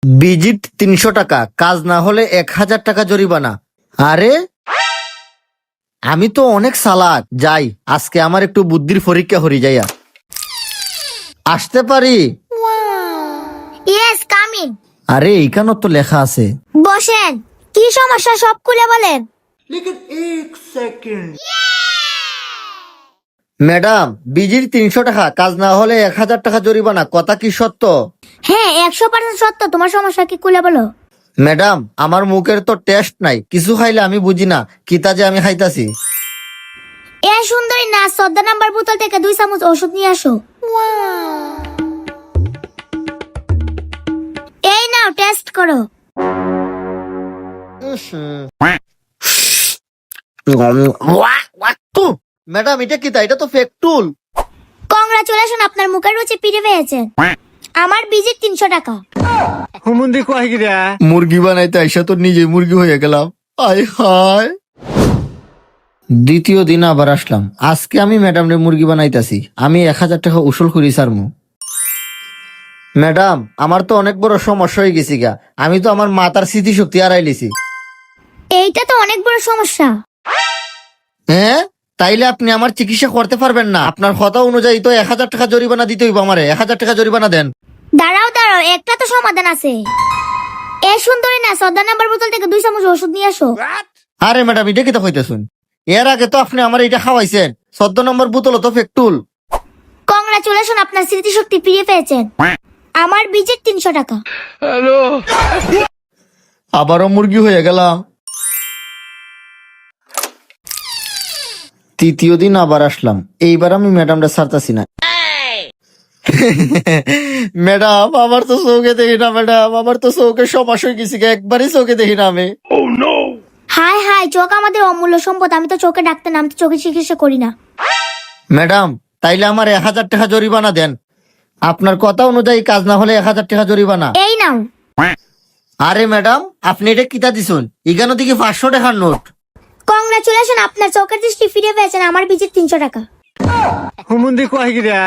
Visit 300 টাকা, কাজ না হলে 1000 টাকা জরিমানা। আরে আমি তো অনেক চালাক, যাই আজকে আমার একটু বুদ্ধির পরীক্ষা হরি যাইয়া। আসতে পারি? Yes, come in. আরে এইখানে তো লেখা আছে। বসেন, কি সমস্যা সব খুলে বলেন। ম্যাডাম, ভিজিট 300 টাকা, কাজ না হলে 1000 টাকা জরিমানা, কথা কি সত্য? হ্যাঁ, 100% সত্য। তোমার সমস্যা কি খুলে বলো। ম্যাডাম, আমার মুখের তো টেস্ট নাই, কিছু খাইলে আমি বুঝি না কিতা যে আমি খাইতাছি। এ সুন্দরী না, 14 নাম্বার বোতল থেকে 2 চামচ ওষুধ নিয়ে আসো। এই নাও, টেস্ট করো। ম্যাডাম, এটা কিতা? এটা তো ফেক টুল। কংগ্রাচুলেশন, আপনার মুখের রুচি ফিরে পেয়েছেন। আমার ভিজিট 300 টাকা। মুরগি বানাইতে আইসা তো নিজে মুরগি হয়ে গেলাম। আয় হায়। দ্বিতীয় দিন আবার আসলাম। আজকে আমি ম্যাডাম রে মুরগি বানাইতাছি। আমি 1000 টাকা উসুল করি সারমু। ম্যাডাম, আমার তো অনেক বড় সমস্যা হয়ে গেছি গা। আমি তো আমার মাতার স্মৃতিশক্তি হারাইলিছি। এইটা তো অনেক বড় সমস্যা। হ্যাঁ, তাইলে আপনি আমার চিকিৎসা করতে পারবেন না? আপনার কথা অনুযায়ী তো 1000 টাকা জরিমানা দিতে হইব আমারে। 1000 টাকা জরিমানা দেন। দাঁড়াও দাঁড়াও, একটা তো সমাধান আছে। এ সুন্দরী না, 14 নাম্বার বোতল থেকে 2 চামচ ওষুধ নিয়ে আসো। আরে ম্যাডাম, এটা কি তো হইতেছুন? এর আগে তো আপনি আমার এটা খাওয়াইছেন। 14 নম্বর বোতল তো ফেক টুল। কংগ্রাচুলেশন, আপনার স্মৃতিশক্তি ফিরে পেয়েছেন। আমার ভিজিট 300 টাকা। আবারও মুরগি হয়ে গেলাম। তৃতীয় দিন আবার আসলাম। এইবার আমি ম্যাডামটা ছাড়তাছি না। ম্যাডাম, আমার তো চোখে দেখি না। ম্যাডাম, আমার তো চোখে সমস্যা হয়ে গেছি, একবারই চোখে দেখি না আমি। হাই হাই, চোখ আমাদের অমূল্য সম্পদ। আমি তো চোখে ডাক্তার না, আমি তো চোখে চিকিৎসা করি না। ম্যাডাম, তাইলে আমার 1000 টাকা জরিমানা দেন। আপনার কথা অনুযায়ী কাজ না হলে 1000 টাকা জরিমানা। এই নাও। আরে ম্যাডাম, আপনি এটা কিতা দিছুন? এখানে দিকে 500 টাকার নোট। কংগ্রাচুলেশন, আপনার চোখের দৃষ্টি ফিরে পেয়েছেন। আমার ভিজিট 300 টাকা। হুমুন্দি কয় গিরা